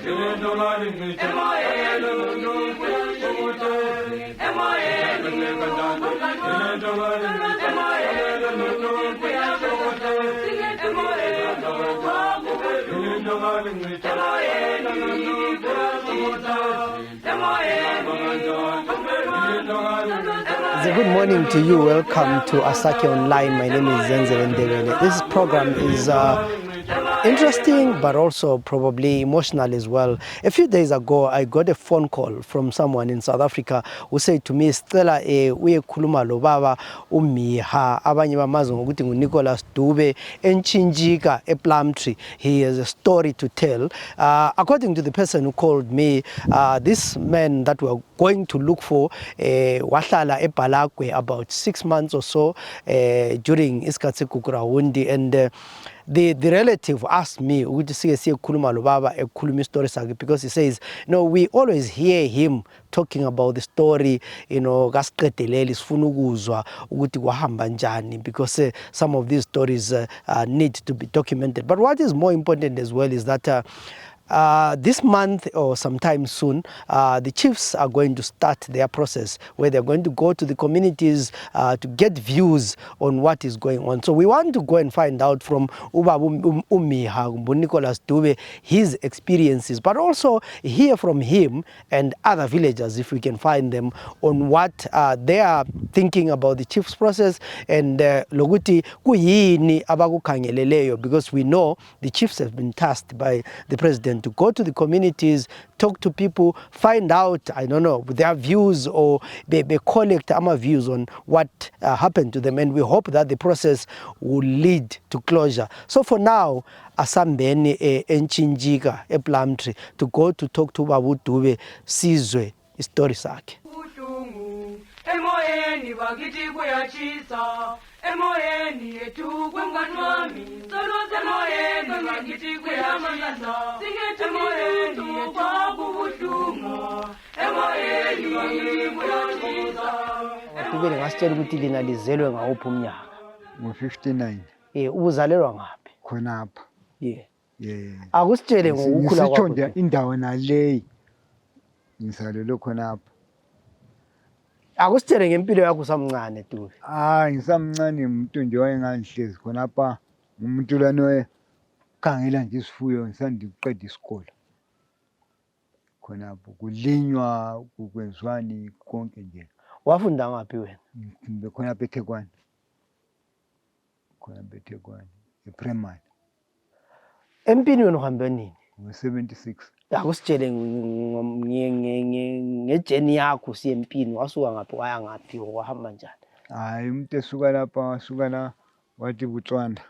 Good morning to you. Welcome to Asake Online. My name is Zenzele Ndebele. This program is interesting but also probably emotional as well. A few days ago, I got a phone call from someone in South Africa who said to me, Stella, uyekhuluma lo baba uMiha, abanye bamazi ngokuthi nguNicholas Dube, eNchinjika, ePlumtree. He has a story to tell. According to the person who called me, this man that we're going to look for wahlala eBhalakwe about 6 months or so during isikhathi kukuraundi, and the relative asked me ukuthi sike siyekhuluma lo baba ekhuluma istory sakhe, because he says, we always hear him talking about the story, kasiqedeleli sifuna ukuzwa ukuthi kwahamba njani, because some of these stories need to be documented. But what is more important as well is that this month or sometime soon, the chiefs are going to start their process where they're going to go to the communities to get views on what is going on. So we want to go and find out from uMiha, Nicholas Dube, his experiences, but also hear from him and other villagers, if we can find them, on what they are thinking about the chiefs process, and lokuthi kuyini abakukhangeleleyo, because we know the chiefs have been tasked by the president to go to the communities, talk to people, find out, I don't know, their views, or they collect our views on what happened to them, and we hope that the process will lead to closure. So for now, asambeni eNchinjika, ePlumtree, to go to talk to Babu Dube, sizwe istori sakhe. Emoyeni bakithi kuyachisa, emoyeni yethu kwemngani wami, solo semoyeni bakithi kuyachisa, singethu emoyeni kwakubuhlungu, emoyeni bakithi kuyachisa. Kubele ngasitshela ukuthi lina lizelwe ngawuphi umnyaka? Ngo-59. Ubuzalelwa ngaphi? Khonapha. Akusitshele ngokukhula kwakho. Ngisitsho nje indawo naleyi ngizalelwe khonapha. Akusitshele ngempilo yakho usamncane Dube. Ngisamncane, umuntu nje wayengangihlezi khonapha, umuntu lana khangela nje isifuyo ngisanda ukuqeda isikole. Khonapho kulinywa, kukwenziwani konke nje. Wafunda ngaphi wena? Khonapha eThekwani. Khonapha eThekwani, e-primary. Empini wena uhambe nini? Ngo-76. Akusitshele ngejeni yakho siye empini, wasuka ngaphi waya ngaphi, wahamba njani? Umuntu esuka lapha, wasuka la wathi Botswana.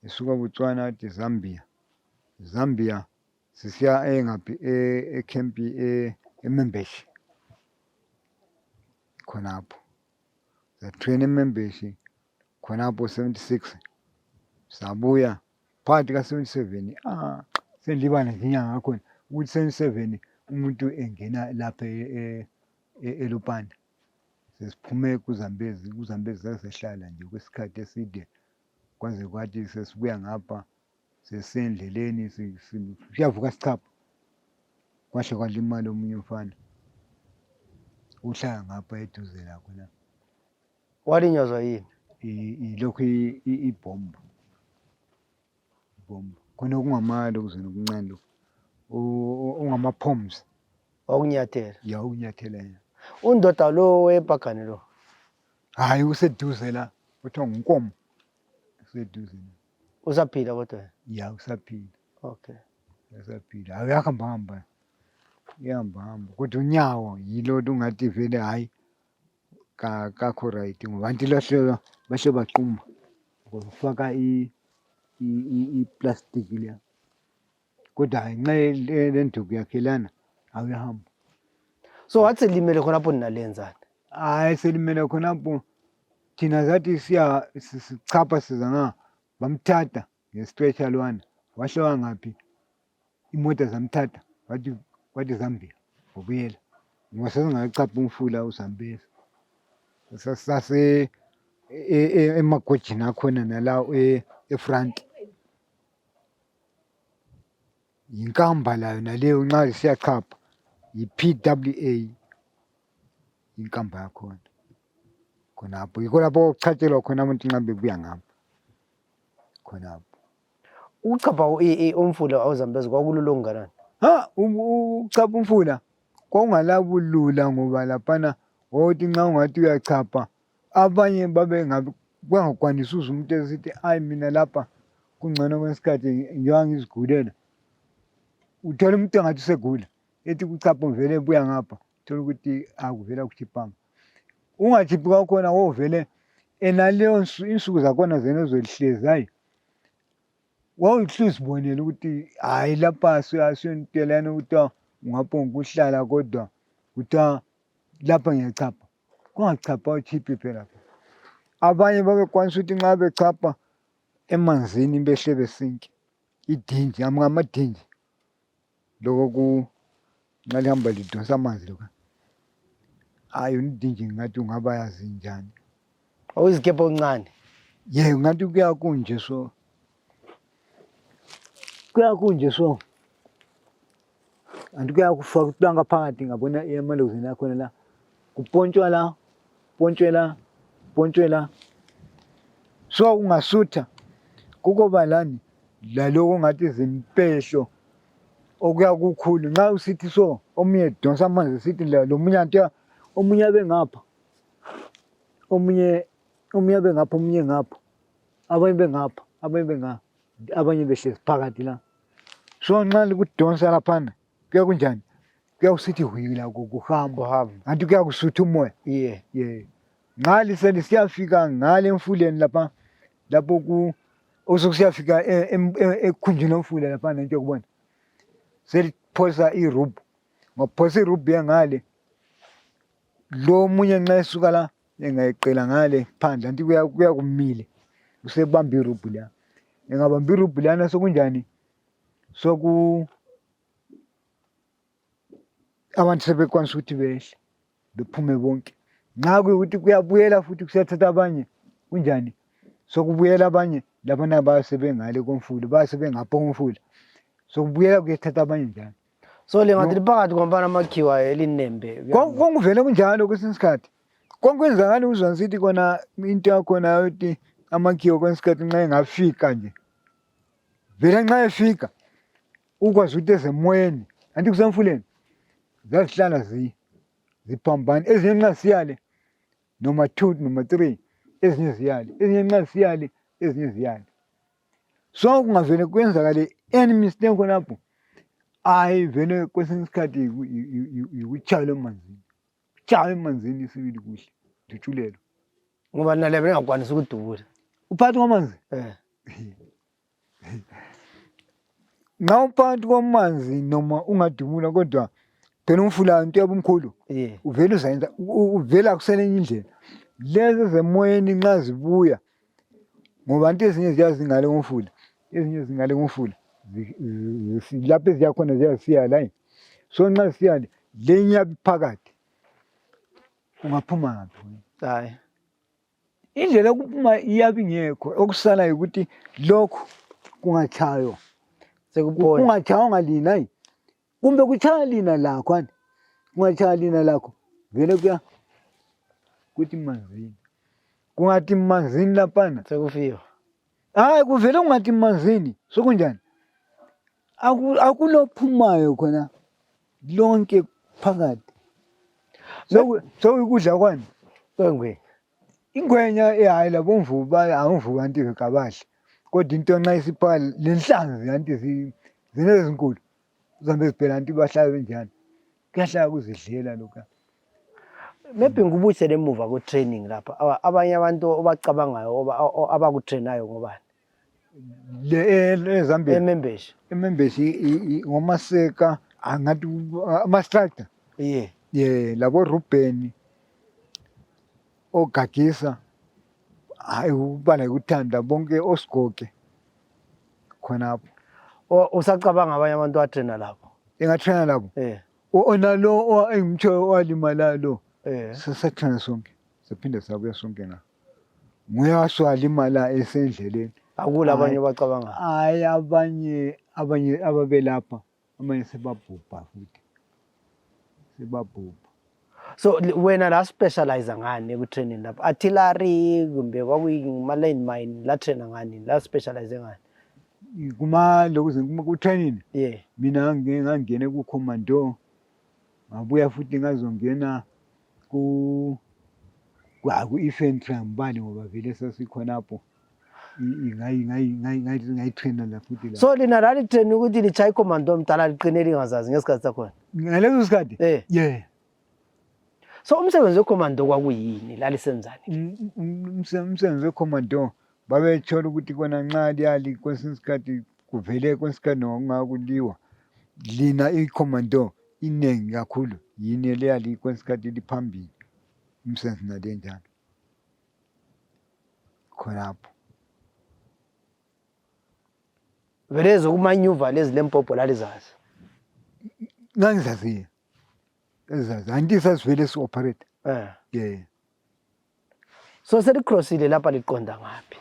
Esuka Botswana wathi Zambia. Zambia sisiya engaphi ekhempi eMembeshi. Khonapho. Satrain eMembeshi khonapho 76. Sabuya phakathi ka-77. Sendibana nje inyanga khona ukuthi 77 umuntu engena lapha eLupane. Sesiphume kuZambezi sasehlala nje kwesikhathi eside, kwaze kwathi sesibuya ngapha, sesendleleni siyavuka sichapha, kwahle kwalimala omunye umfana uhlala ngapha eduze lakho la. Walinyazwa yini? Ilokhu ibhomba. Khona okungamalo kuzona okuncane lokhu, ongama-poms. Okunyathela? Ya, ukunyathela yena. Undoda lo wePhakane lo? Hayi, useduze la, kuthiwa nguNkomo. Useduze. Usaphila kodwa? Ya, usaphila. Okay. Usaphila. Uyahamba. Uyahamba. Kodwa unyawo yilo ungathi vele hayi kakho right, ngoba anti lahle bahle baquma ngokufaka i-plastic leya. Kodwa nxa lenduku yakhe lana awuyahamba. So wathi limele khonapho ninalenzani? Selimele khonapho thina zathi sichapha siza bamthatha nge-stretcher lwana, wahle wangaphi imoto zamthatha wathi Zambia ubuyela, ngoba sesingachapha umfula uZambezi. Sase emagojini akhona nalawo efront. yinkamba layo naleyo nxa siyachapha yi-PWA inkamba yakhona khonapho yikho lapho okuchatshelwa khona abantu nxa bebuya ngapha khonapho. Ukuchapha umfula awuZambezi kwakulula okunganani? Ukuchapha umfula kwakungalabulula ngoba laphana wawuthi nxa ungathi uyachapha abanye bangakwanisi uze umuntu esithi ayi mina lapha kungcono kwesikhathi njengoba ngizigulela. Uthola umuntu engathi usegula ethi kuchapha vele buya ngapha uthola ukuthi akuvela kuchiphanga. Ungachiphi kwakhona wovele enaleyo insuku zakhona zena ezolihlezi hayi wawuhluzibonela ukuthi hayi lapha asiyontelana ukuthi ungaphongukuhlala kodwa kuthiwa lapha ngiyachapha. Kungachapha uchiphi phela. Abanye babekwanisa ukuthi nxa bechapha emanzini behle besinke idinji amadinji lokho nxa lihamba lidonsa amanzi lokho. Hayi idinji ngathi ungaba yazi njani. Awuzikepha okuncane. Yebo ngathi kuya kunje so. Kuya kunje so. Anti kuya kufaka utanga phakathi ngabona emalozini yakhona la. Kupontshwa la, pontshwela. So ungasutha kukoba lani laloko ngathi zimpehlo okuya kukhulu nxa usithi so omunye donsa amanzi sithi lo munye anti omunye abe ngapha omunye abe ngapha omunye ngapha abanye bengapha abanye behlezi phakathi la. So nxa likudonsa laphana kuya kunjani kuya kusithi hwila kuhamba anti kuya kusutha umoya. Nxa liselisiya ngale emfuleni lapha lapho osekusiyafika ekhunjini lomfula laphana into yokubona seliphosa irubhu. Ngaphosa irubhu yangale lo omunye nxa esuka la engayeqela ngale phandle anti kuya kumile usebamba irubhu la. Engabamba irubhu lana sokunjani abantu sebekwanisa ukuthi behle bephume bonke. Nxa kuyikuthi kuyabuyela futhi kusiyathatha abanye kunjani sokubuyela abanye labana basebengale komfula basebengapha komfula sokubuyela kuyathatha abanye njalo. So lengathi liphakathi kwamfana amakhiwa elinembe. Kunguvele kunjalo kwesinye isikhathi. Kwenzakala uzwa ngithi kona into yakhona yokuthi amakhiwa kwesinye isikhathi nxa engafika nje vele nxa efika ukwazi ukuthi ezemoyeni anti kusemfuleni zazihlala ziphambane ezinye nxa siyale noma 2 noma 3 ezinye ziyale ezinye nxa siyale ezinye ziyale. So kungavele kwenzakale any mistake khonapho hayi vele kwesinye isikhathi yikuchayela emanzini. Chayela emanzini sibili kuhle dijulelo ngoba nale bengakwanisa ukudubula uphakathi kwamanzi. Nxa uphakathi kwamanzi noma ungadubula kodwa phela umfula into yabumkhulu uvela uzayenza uvela akuselenye indlela lezi zemoyeni nxa zibuya ngoba into ezinye ziyazingale ngomfula ezinye zingale ngomfula lapho eziyakhona ziyasiya la. So nxa siyale lenye yaphakathi ungaphuma ngaphi? Hayi indlela yokuphuma iyabe ingekho okusala ukuthi lokho kungachaywa kungachaywa lina hayi kumbe kuchaya lina lakho ani kungachaya lina lakho vele kuya kuthi manzini kungathi manzini laphana sekufika. Hayi kuvele kungathi manzini sokunjani akulophumayo khona lonke phakathi. So ukudla kwani Kwengwe ingwenya hayi labomvubu awumvubu anti kabahle kodwa into nxa isiphakathi lenhlanzi anti zinezinkulu uzambe ziphela anti bahlala benjani kuyahlala kuzidlela lokho. maybe ngubuyisele emuva ku-training lapha abanye abantu obacabangayo abakutrainayo ngobani? eZambia Emembeshi. Emembeshi ngomaseka angathi ama-structure labo Ruben ogagisa hayi ubala ukuthanda bonke osigoge khonapho. Usacabanga abanye abantu atraina lapho? Engatraina lapho onalo engimtsho owalimala lo sasatraina sonke saphinde sabuya sonke na nguye waswalimala esendleleni. Akula abanye bacabanga? Hayi abanye abanye ababelapha abanye sebabhubha futhi sebabhubha. So wena la specialize ngani ekutraining lapho? Artillery kumbe kwakuyima landmine la trainer ngani? La specialize ngani? Kuma lokuze ku training Yeah. mina ngangena ku commando ngabuya futhi ngazongena ku infantry ngibani ngoba vele sasikhonapho ngayitrainer la futhi la. So lina rally train ukuthi lichayi commando mdala liqine lingazazi ngesikhathi sakhona. Ngalezo sikhathi yeah. So umsebenzi wecommando kwakuyini lalisenzani? Umsebenzi wecommando babethola ukuthi kona nxa liyali kwesinye isikhathi kuvele kwesinye isikhathi nokungakuliwa lina icommando iningi kakhulu yini leyali kwesinye isikhathi liphambili umsebenzi nale njalo khonapho. Vele zokumanyuva lezi lempopo lalizazi. Ngangizaziyo ezazi anti sasivele si-operate yeah. So selicrossile lapha liqonda ngaphi?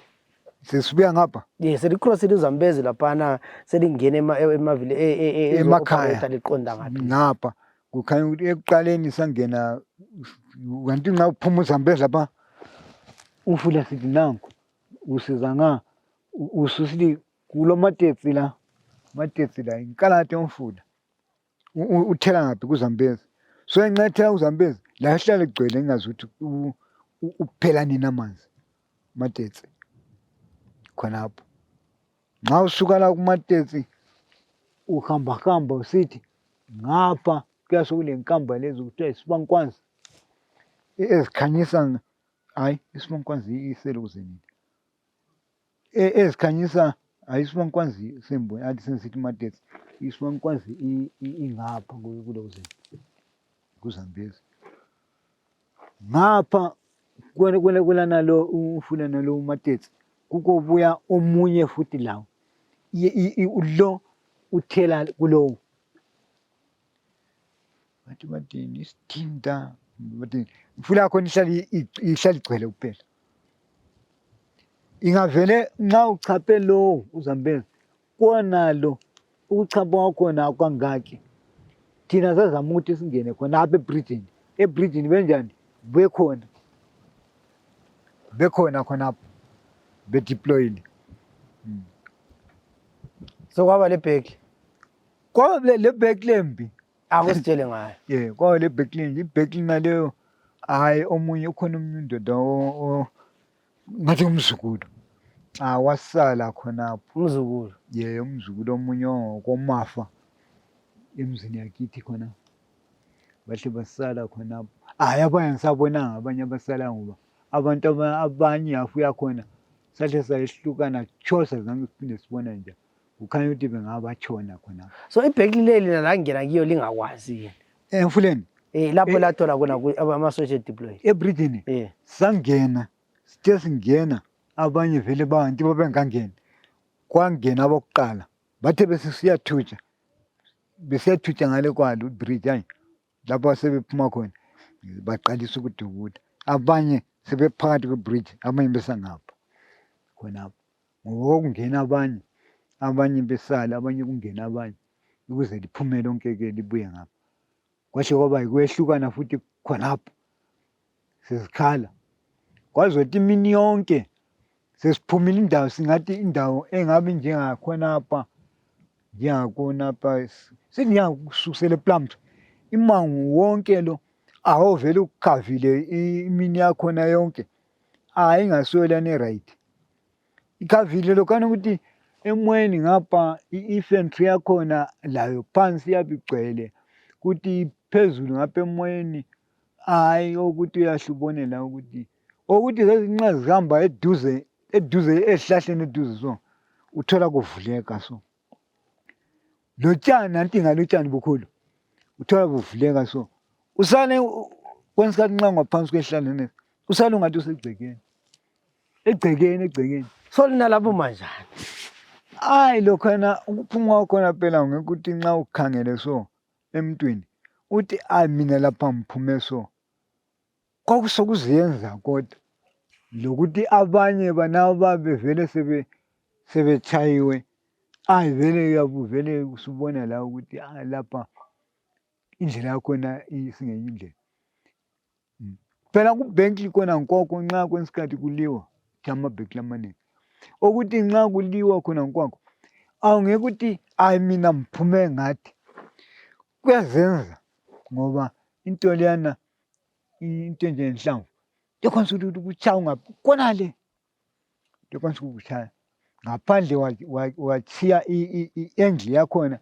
Sesibuya ngapha Yeah, selicrossile uZambezi laphana selingena emavile emakhaya liqonda ngaphi? ngapha kukhanya ukuthi ekuqaleni sangena kanti nxa uphuma uZambezi lapha ufula sithi nanku usiza nga ususithi kulo matetsi la inkalate yomfula uthela ngaphi kuZambezi. So nxa ethela kuZambezi la hlale kugcwele ngingazi ukuthi uphela nini amanzi matetsi khonapho. Nxa usuka la kumatetsi uhamba usithi ngapha kuyasukule nkamba lezi kuthiwa isibankwanzi ezikhanyisa hayi isibankwanzi iseluze nini ezikhanyisa hayi isibankwanzi semboni athi sensithi matetsi isibankwanzi ingapha kuloze kuZambezi ngapha kwela nalo ufuna nalo matetsi kukobuya omunye futhi lawo lo uthela kulowo bathi isithinta bathi imfula yakho ihlala igcwele kuphela. Ingavele nxa uchaphe lo uZambezi konalo ukuchapha kwakhona kwangaki thina sazama ukuthi singene khona apha ebridgini benjani bekhona khonapho bedeployile. So kwaba le bheki? Kwaba le bheki lembi akusitshele ngayo. Yeah, kwaba le bheki lembi ibheki naleyo hayi omunye ukhona umunye indoda ngathi umzukulu wasala khonapho. Umzukulu? Yeah, umzukulu omunye ongokomafa emzini yakithi khona bahle basala khonapho. Hayi abanye ngisabonanga abanye abasala ngoba abantu abanye yafuya khona sahle sayehlukana chosa zange siphinde sibona nje kukhanya ukuthi bengabatshona khonapho. So ibheki leli langena kiyo lingakwazi yini? Emfuleni lapho lathola khona ama-social deploy ebridgini sangena sithe singena abanye vele bantu babengangeni kwangena abokuqala bathe besiyathutsha ngale kwalo ibridge hayi lapho sebephuma khona baqalisa ukudubuda abanye sebephakathi kwebridge abanye besangapha khonapho ngoba kungena abanye besala abanye kungena abanye ukuze liphume lonke-ke libuye ngapha kwahle kwaba yikwehlukana futhi khonapho sesikhala kwazi ukuthi imini yonke sesiphumile indawo singathi indawo engabe njengakhonapha sinjengakusukisela ePlumtree imango wonke lo awuvele ukukhavile imini yakhona yonke ingasuyo lana e-right ikhavile lokhana ukuthi emoyeni ngapha i-infantry yakhona layo phansi yabe igcwele kuthi phezulu ngapha emoyeni ukuthi uyahlubonela ukuthi nxa zihamba eduze ezihlahleni eduze so uthola kuvuleka so lotshani nanti ngalotshani bukhulu uthola buvuleka so usale kwesikhathi nxa ngaphansi kwehlahleni usale ungathi usegcekeni so lina lapho manjani? Lokhana ukuphuma kwakhona phela ngekuthi nxa ukhangele so emntwini uthi mina lapha ngiphume so kwakusokuzenza kodwa lokuthi abanye banabo babevele sebechayiwe Ayi vele vele usubona la ukuthi lapha indlela yakhona isingenye indlela. Phela ku-bank khona nkoko nxa kwesikhathi kuliwa amabhenki lamaningi. Ukuthi nxa kuliwa khona nkwakho awungeke ukuthi ayi mina ngiphume ngathi. Kuyazenza ngoba into leyana into enjengenhlamvu iyakwanisa ukuthi kuchaya ungaphi khonale. Iyakwanisa ukukuchaya. Ngaphandle wachiya i-endle yakhona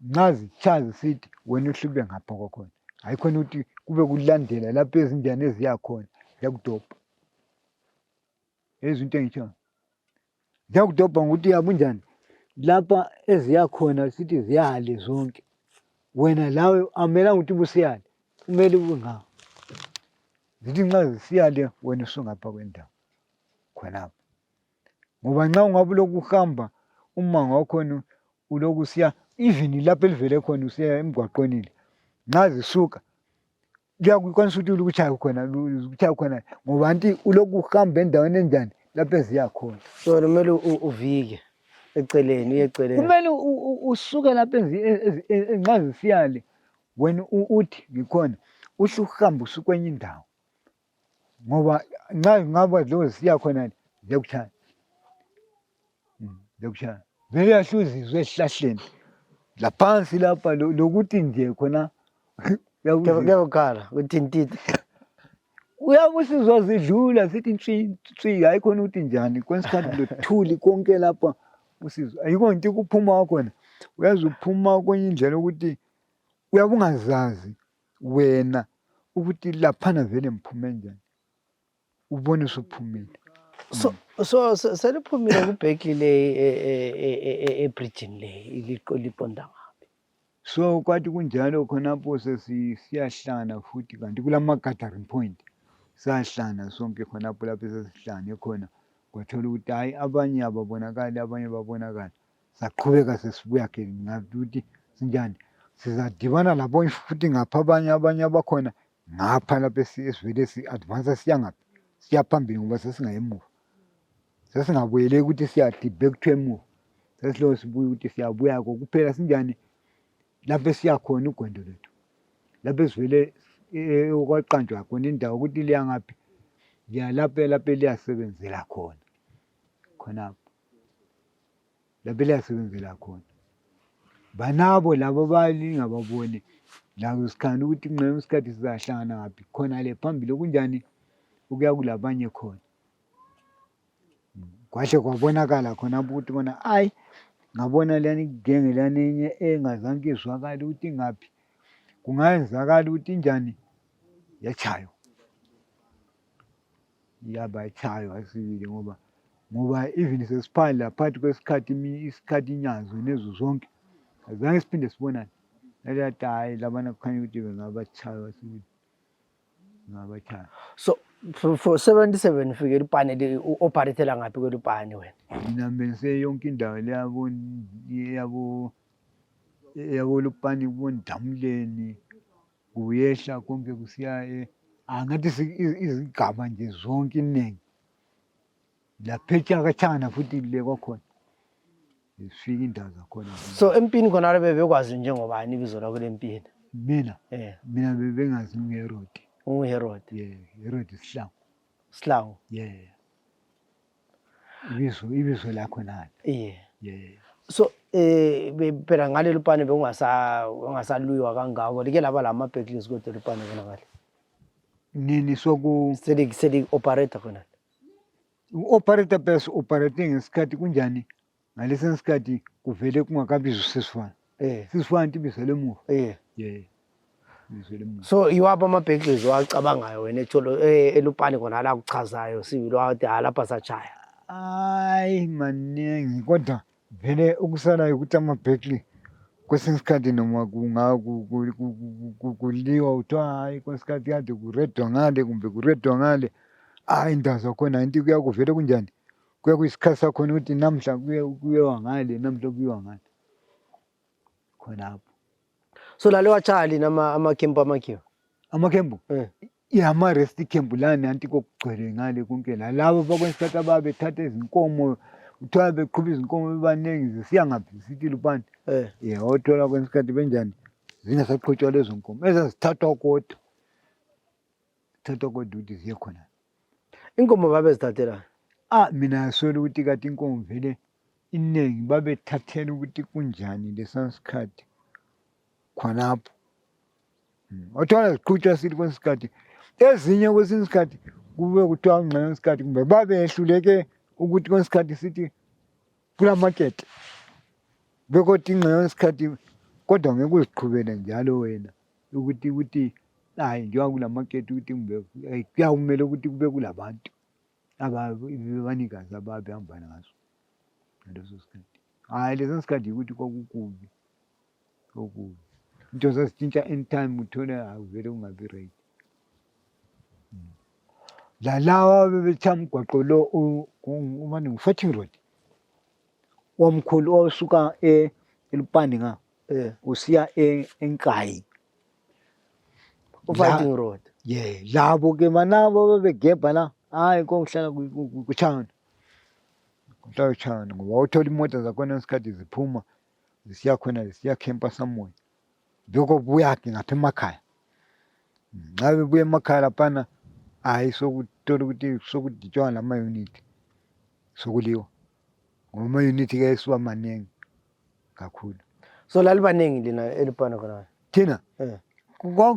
nxa zichaya zisithi wena uhle ube ngapha kwakhona. Hayi khona ukuthi kube kulandela lapho ezinjani eziya khona ziyakudobha. Yezwa into engitshoyo. Ziyakudobha ngokuthi yabo unjani lapha eziya khona sithi ziyale zonke. Wena lawe amelanga ukuthi ubusiyale, kumele ube ngapha. Zithi nxa zisiyale wena usungapha kwendawo khonapho. Ngoba nxa ungabe ulokhu uhamba umango wakhona ulokhu usiya even lapho elivele khona usiya emgwaqweni le. Nxa zisuka kuyakwanisa ukuthi ukuchaye khona ngoba anti ulokhu uhamba endaweni enjani lapho eziya khona. So kumele uvike eceleni uye eceleni. Kumele usuke lapho nxa zisiyale wena uthi ngikhona uhle uhambe usukwenye indawo. Ngoba nxa ngaba lo zisiya khona ziyakuchaya. Ziyakuchaya. Vele yahle uzizwe esihlahleni laphansi lapha lokuthi nje khona Kuyakhala kuthintitha. uyabe usizwa zidlula sithi ntwi hayi khona ukuthi njani kwesikhathi lothuli konke lapha usizwa ayikho into kuphuma khona uyazi uphuma kwenye indlela ukuthi uyabe ungazazi wena ukuthi laphana vele ngiphume njani ubone usuphumile. So seliphumile kubheki le ebridging le liqonda ngapi. So kwathi kunjalo khonapho sesiyahlana futhi kanti kulama gathering point. Sahlana sonke khonapho lapho sesihlane khona kwathola ukuthi hayi abanye ababonakali abanye babonakala. Saqhubeka sesibuya ke ngathi ukuthi sinjani sizadibana labo futhi ngapha abanye abakhona ngapha lapho esivele si-advance siya ngaphi siya phambili ngoba sesingayemuva. Sesingabuyele ukuthi siyathi back to emuva. Sesiloku sibuya ukuthi siyabuya kuphela sinjani lapho siya khona ugwendo lethu. Lapho sivele okwaqanjwa khona indawo ukuthi liya ngaphi liya lapho liyasebenzela khona khonapho lapho liyasebenzela khona. Banabo labo balingababoni labo sikhanda ukuthi ngqe isikhathi sizahlangana ngaphi khona le phambili kunjani ukuya kulabanye khona. Kwahle kwabonakala khonapho ukuthi bona hayi ngabona leyani igenge leyani enye engazange izwakale ukuthi ngaphi kungayenzakala ukuthi njani yachaywa. Yabachaywa sibili ngoba even sesiphandle laphathi kwesikhathi isikhathi inyazo nezo zonke azange siphinde sibonane. Lathi hayi labana kukhanya ukuthi bengabachaywa sibili ngabachaywa. So for 77 ufike lipane u-operate ngaphi kwelipane wena? Mina bense yonke indawo yabo lupane kubondamuleni kuyehla konke kusiya angathi izigaba nje zonke iningi laphetha kachana futhi le kwakhona sifika indawo zakhona. So empini khona la bebekwazi njengobani ibizo lakho lempini? Mina bebengazi ngeHerod. UHerod. Herod Sihlangu. Sihlangu. Ibizo lakho nani. So phela ngale lupane bekungasaluywa kangako like laba lamabheklis kodwa lupane khona ngale. Nini soku seli operator khona. U-operator bese operating ngesikhathi kunjani ngalesi sikhathi kuvele kungakabizwa sesifana. Sesifana ibizo lemuva. So iwapha amabheklis wacabangayo wena etholo elupane khona la kuchazayo sibili wathi lapha sachaya. Hayi maningi kodwa vele ukusala ukuthi amabhekli kwesinye isikhathi noma kuliwa uthiwa hayi kwesikhathi kade kuredwa ngale kumbe kuredwa ngale. Hayi indawo zakhona into kuya kuvele kunjani kuya kuyisikhathi sakhona ukuthi namhla kuyiwa ngale namhla kuyiwa ngale khonapho. So lale wachaya lini amakhempu amakhiwa? Amakhempu? Ama-rest camp lana anti kokugcwele ngale konke la labo bakwesikhathi ababethatha izinkomo uthola beqhuba izinkomo bebaningi zisiya ngaphi zisithi lupani othola kwenye isikhathi benjani zingasaqhutshwa lezo nkomo ezazithathwa kodwa ukuthi ziye khona. Inkomo babezithathela Mina sola ukuthi kade inkomo vele iningi babethathela ukuthi kunjani lesa sikhathi khonapho. Othola ziqhutshwa sithi kwesinye isikhathi ezinye kwesinye isikhathi kube kuthiwa ngxenye isikhathi kumbe babehluleke ukuthi kwesinye isikhathi sithi kula market bekodwa ingxenye isikhathi kodwa ngeke uziqhubele njalo wena ukuthi hayi njengoba kula market ukuthi kuyawumele ukuthi kube kulabantu abanikazi ababehambana ngaso ngaleso sikhathi. Hhayi leso sikhathi ukuthi kwakukubi into zazitshintsha anytime uthole vele ungabi right. Lalawa bebetha mgwaqo lo umane ngu-Forting Road womkhulu osuka eLupane nga usiya eNkayi. u-Forting Road. Labo ke manabo bebegebha la hhayi kokuhlala kuTown. Kuhlala eTown ngoba uthola imoto zakhona ngesikhathi ziphuma zisiya khona zisiya khempa somewhere. Bekobuya-ke ngapha emakhaya. Nxa bebuya emakhaya laphana hhayi sokuthola ukuthi sokuditshwa lama-unit sokuliwa ngoba ama-unit ke esuka maningi kakhulu. So lalibaningi lina eLupane khona Thina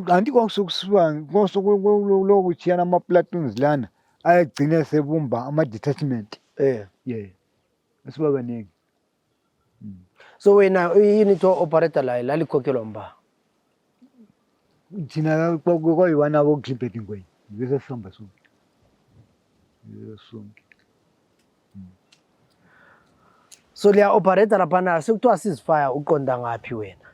anti kwakusokuloku chiyana ama-platoons lana ayegcine sebumba ama-detachment. Esiba baningi. So wena i-unit o-operator layo lalikhokhelwa mba? Thina kwayi-one abokugibheta ingwenya bese sihamba sonke. So liya-operator laphana sekuthiwa ceasefire uqonda ngaphi wena?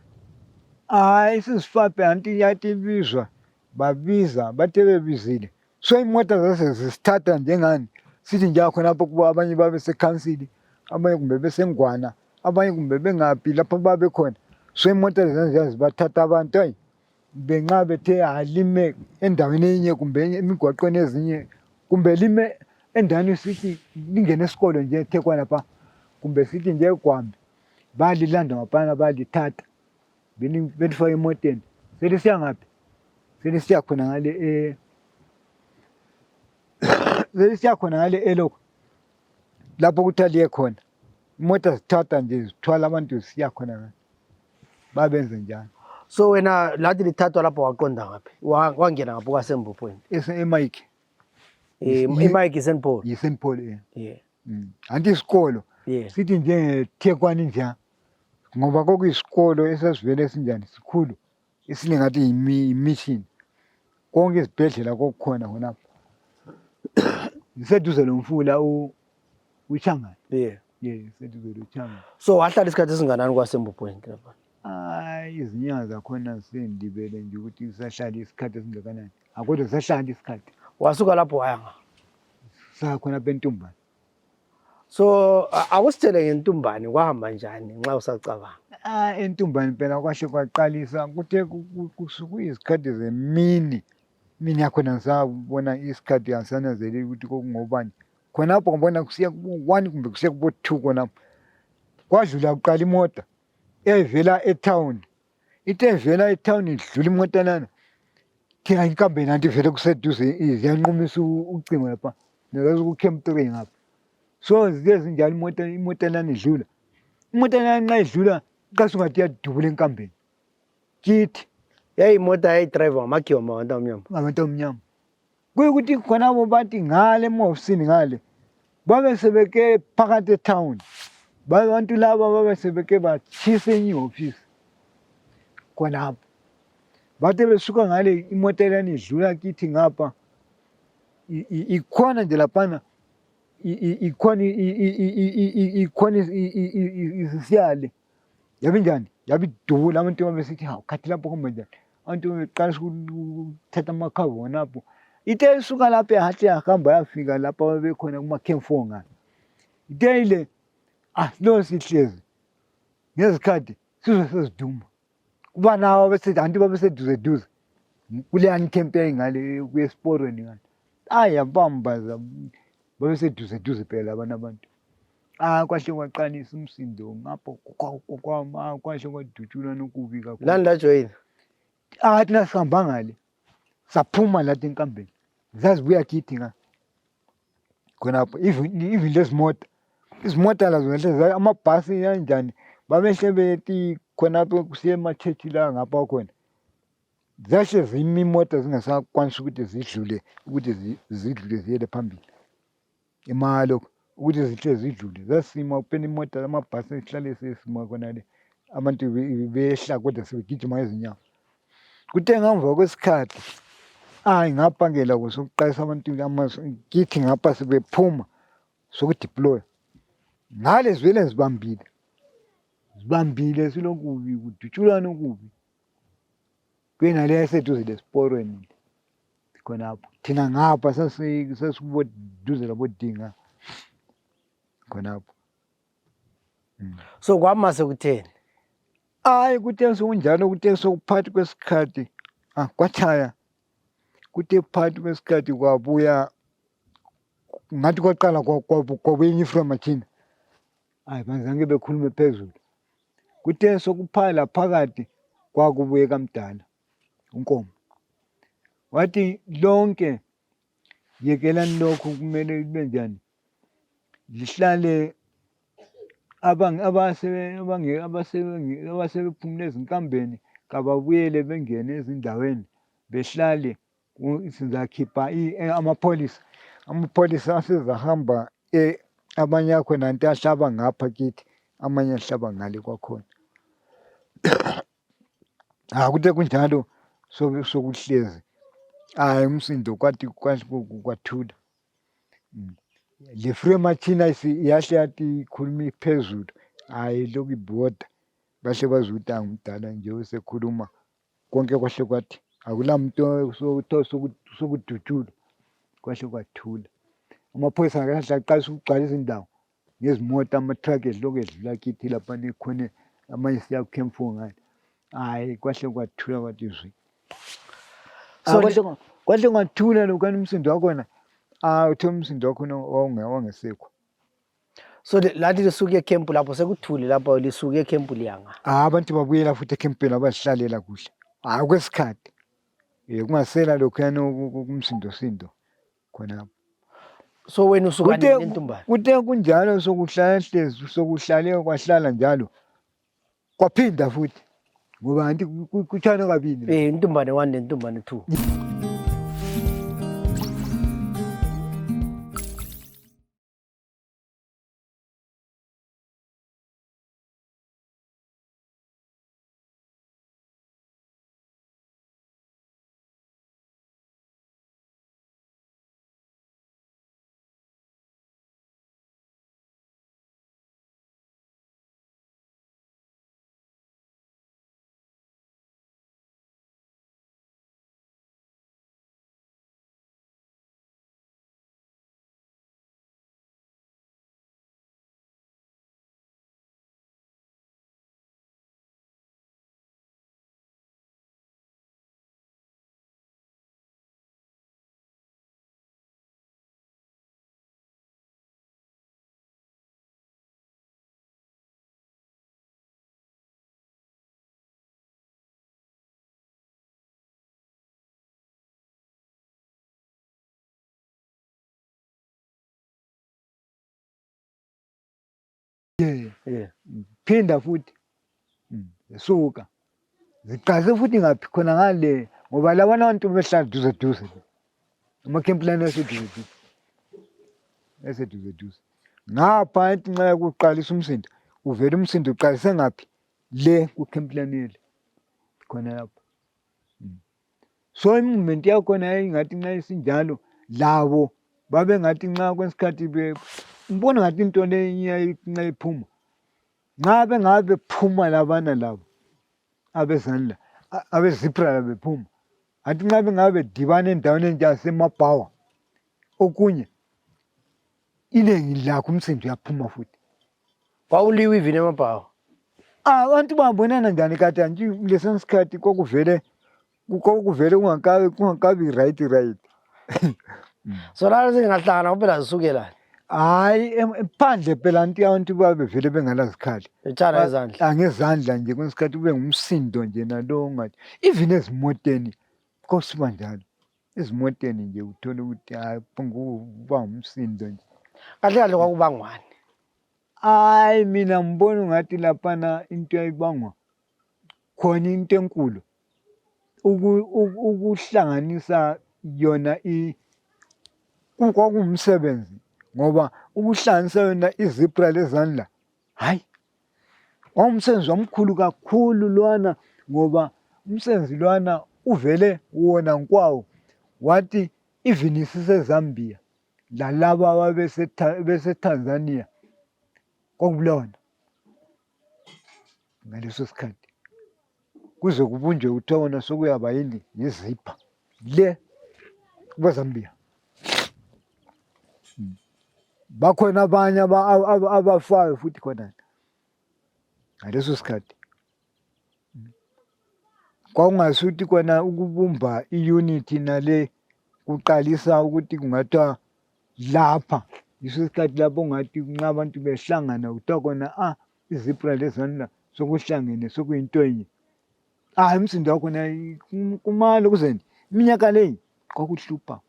Hhayi ceasefire anti yathi ibizwa babiza bathe bebizile so imoto zase zisithatha njengani sithi nje khonapho kuba abanye babesekhansili abanye kumbe beseNgwana abanye kumbe bengaphi lapho babekhona so imoto zenziya zibathatha abantu hayi benxa bethe alime endaweni enye kumbe emigwaqweni ezinye kumbe lime endaweni sithi lingene esikolo nje eThekwani lapha kumbe sithi nje eGwambi balilanda ngaphana balithatha belifaka emoteni selisiya ngaphi selisiya khona ngale selisiya khona ngale elokhu lapho kuthiwa liye khona imoto zithatha nje zithwala abantu zisiya khona ngale babenze njalo. So wena lathi lithathwa lapho waqonda ngaphi wangena ngapho kwaSembupweni? eMike. iMike iSt Paul? Yi-St Paul anti isikolo sithi njengeThekwani nje ngoba kwakuyisikolo esasivele esinjani sikhulu esiningathi yi-mission konke izibhedlela kokukhona khonapho iseduze lomfula uChangani. Iseduze loChangani. So wahlala isikhathi esinganani kwaSembupweni lapha? Hayi izinyanga zakhona sendibele nje ukuthi sahlala isikhathi esingakanani kodwa sahlala isikhathi. Wasuka lapho waya nga? Sakhona eNtumbane. So akusitshele ngeNtumbane kwahamba njani nxa usacabanga? eNtumbane phela kwahle kwaqalisa kuthe kuyizikhathi zemini yakhona ngisabona isikhathi angisananzeleli ukuthi kokungobani khonapho ngibona kusiya ku-1 kumbe kusiya kubo-2 khonapho kwadlula kuqala imota evela eTown ithe evela eTown idlula imota lana thina inkambeni anti vele kuseduze ziyanqumisa ucingo lapha nakazi ku-Camp 3 ngapha so ziye zinjalo imota lana idlula imota lana nxa idlula kasungathi iyadubula enkambeni kithi yayiyimoto yayidrayiva ngamagiwama ngabantu omnyama kuyukuthi khonabo bathi ngale emahofisini ngale babe sebeke phakathi eTown abantu laba babe sebeke batshisa enye ihofisi khonapho bathe besuka ngale imoto lana idlula kithi ngapha ikhona nje laphana ikhona isiyale yabe njani yabe idubula abantu babesithi hawu khathi lapho kumbe njani abantu beqalisa ukuthatha amakhavu wonapho ithe isuka lapho yahle yahamba yafika lapho babekhona kuma-Camp 4 ngale ithe ile lo sihlezi ngezikhathi sizwe seziduma kuba nawo besithi anti babeseduze kuleyani camp engale kuyesporweni ngale yabambaza babeseduze phela abantu kwahle kwaqanisa umsindo ngapho kwahle kwadutshulwa nokubi kakhulu. Lani lajoyina? Thina sihamba ngale saphuma lathi enkambeni zazibuya kithi khonapho even lezi mota izimota lazo kahle amabhasi kanjani babehle bethi khonapho kusiye emachechi la ngapha khona zahle zimi imoto zingasakwanisi ukuthi zidlule ziyele phambili imalo ukuthi zihle zidlule zasima upeni imoto amabhasi ehlale sesima khona le abantu behla kodwa sebegijima ngezinyawo. Kuthe ngemva kwesikhathi ngapha ke la sokuqalisa abantu kithi ngapha sebephuma sokudeploya ngale zivele zibambile silokubi kudutshulana okubi kwena le eseduze lesiporweni khonapho thina ngapha sasikuduze labodinga khonapho. So kwama sekutheni? Kuthe sokunjalo kuthe sokuphakathi kwesikhathi kwathaya kuthe phakathi kwesikhathi kwabuya ngathi kwaqala kwabuya i-Ephraim thina bazange bekhulume phezulu. Kuthe sokuphala phakathi kwakubuye kaMdala uNkomo wathi lonke yekelani lokhu kumele libe njani lihlale abasebephumile ezinkambeni kababuyele bengene ezindaweni behlale sizakhipha amapholisa asezahamba amanye akhona nto ahlaba ngapha kithi amanye ahlaba ngale kwakhona. Kuthe kunjalo sokuhlezi umsindo kwathi kwathula. Le frame thina yahle yathi ikhuluma phezulu lokhu ibhoda bahle bazwe ukuthi ngumdala nje usekhuluma konke kwahle kwathi akula muntu sokudutshulwa kwahle kwathula. Amaphoyisa akahle aqalisa ukugcwalisa indawo ngezimoto ama-truck edlula kithi lapha khona amanye siya kuCamp4 ngale kwahle kwathula kwathi zwi. Kwahle kwathula lokhana umsindo wakhona uthe umsindo wakhona wangesekho. So lathi lisuke ekhempu lapho sekuthule lapho lisuke ekhempu liyanga. Abantu babuyela futhi ekhempeni abazihlalela kuhle. Kwesikhathi kungasela lokhuyana kumsindo khonapho. So wena usuka nentumbane? Kuthe kunjalo sokuhlale kwahlala njalo kwaphinda futhi ngoba anti kuthana kabili. Intumbane 1 nentumbane 2. Phinda futhi suka ziqase futhi ngaphi khona ngale ngoba labana abantu behlala duze amakhempulani eseduze ngapha ethi nxa kuqalisa umsindo uvela umsindo uqalise ngaphi le kukhempulani le khona lapho. So i-movement yakhona yayingathi nxa isinjalo labo babengathi nxa kwesikhathi ngibona ngathi into le nxa iphuma nxa bengabe bephuma labana labo abezanla abezipra bephuma athi nxa bengabe bedibana endaweni enjasemabhawa okunye iningi lakho umsindo uyaphuma futhi. Kwawuliwe even emabhawa? Abantu babonana njani kade nje lesen sikhathi kokuvele kungakabi right. So la zingahlangana kuphela zisuke la. Hhayi phandle phela abantu babevele bengalazikhali. Etshana ngezandla. Ngezandla nje kwesinye isikhathi kube ngumsindo nje nalo ongathi even ezimoteni kusiba njalo. Ezimoteni nje uthole ukuthi hhayi kuba umsindo nje. Kahle kahle kwakubangwani. Hhayi mina ngibona ungathi laphana into eyayibangwa khona into enkulu. Ukuhlanganisa yona kwakuwumsebenzi ngoba ukuhlanganisa yona izebra lezandla, hhayi wawumsebenzi omkhulu kakhulu lwana ngoba umsebenzi lwana uvele wona nkwawo wathi even siseZambia lalaba beseTanzania kwakulona ngaleso sikhathi kuze kubunjwe kuthiwa kona sekuyaba yini yizipha le kwaZambia. Bakhona abanye abafayo futhi khona ngaleso sikhathi. Kwakungasuthi kona ukubumba i-unity nale kuqalisa ukuthi kungathiwa lapha yiso isikhathi lapho ongathi nxa abantu behlangana kuthiwa khona izebra lezandla sokuhlangene sekuyinto yinye. Hhayi umsindo wakhona kumalo kuzeni iminyaka leyi kwakuhlupha.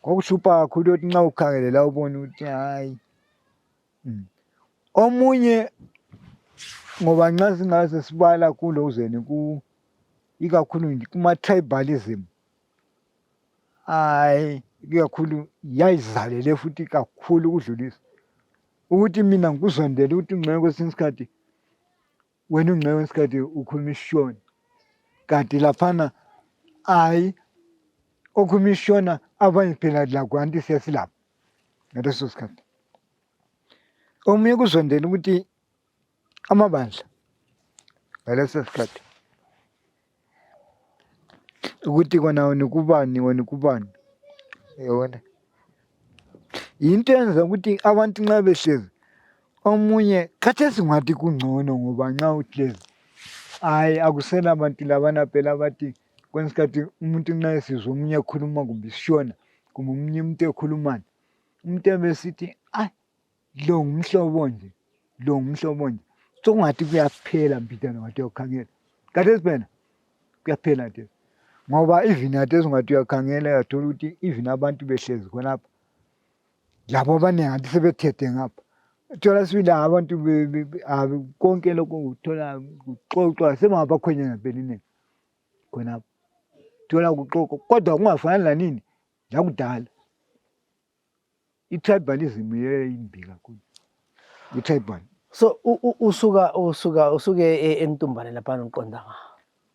Kwakuhlupha kakhulu ukuthi nxa ukhangele la ubone ukuthi hhayi. Omunye ngoba nxa singaze sibala kulo kuzeni ikakhulu nje kuma-tribalism, hhayi ikakhulu yayizalele futhi kakhulu ukudlulisa. Ukuthi mina ngikuzondele ukuthi ungceke kwesinye isikhathi wena ungceke kwesinye isikhathi ukhuluma isiShona. Kanti laphana hhayi okhuluma isiShona abanye phela lakho anti siyasilapha ngaleso sikhathi. Omunye kuzondela ukuthi amabandla ngaleso sikhathi ukuthi kona wena kubani wena kubani yabona. Yinto eyenza ukuthi abantu nxa behlezi omunye khathesi ngathi kungcono ngoba nxa uhlezi hhayi akusela bantu labana phela abathi kwesinye isikhathi umuntu nxa esizwa omunye ekhuluma kumbe isiShona kumbe omunye umuntu ekhulumani umuntu ebesithi ayi lo ngumhlobo nje lo ngumhlobo nje. Sokungathi kuyaphela mbidana ungathi uyakhangela. Khathesi phela kuyaphela khathesi ngoba even khathesi ungathi uyakhangela uyathola ukuthi even abantu behlezi khonapha labo abaningi anti sebethethe ngapha. Uthola sibili abantu konke lokho uthola kuxoxwa sebengabakhwenyana phela inini khonapha. Uthola kuxoxwa kodwa kungafani lanini lakudala. I-tribalism yayimbi kakhulu. I-tribal. So usuke eNtumbane laphana uqonda ngaphi?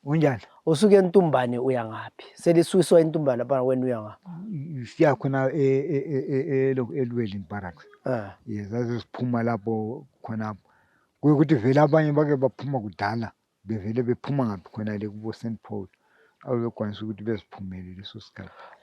Unjani? Usuke eNtumbane uya ngaphi? Selisuiswa eNtumbane laphana wena uya ngaphi? Siya khona eLwelini Barracks. Yes, siphuma lapho khonapho. Kuyukuthi vele abanye bake baphuma kudala bevele bephuma ngaphi khona le kubo St Paul. Abekwanisa ukuthi beziphumele leso sikhathi.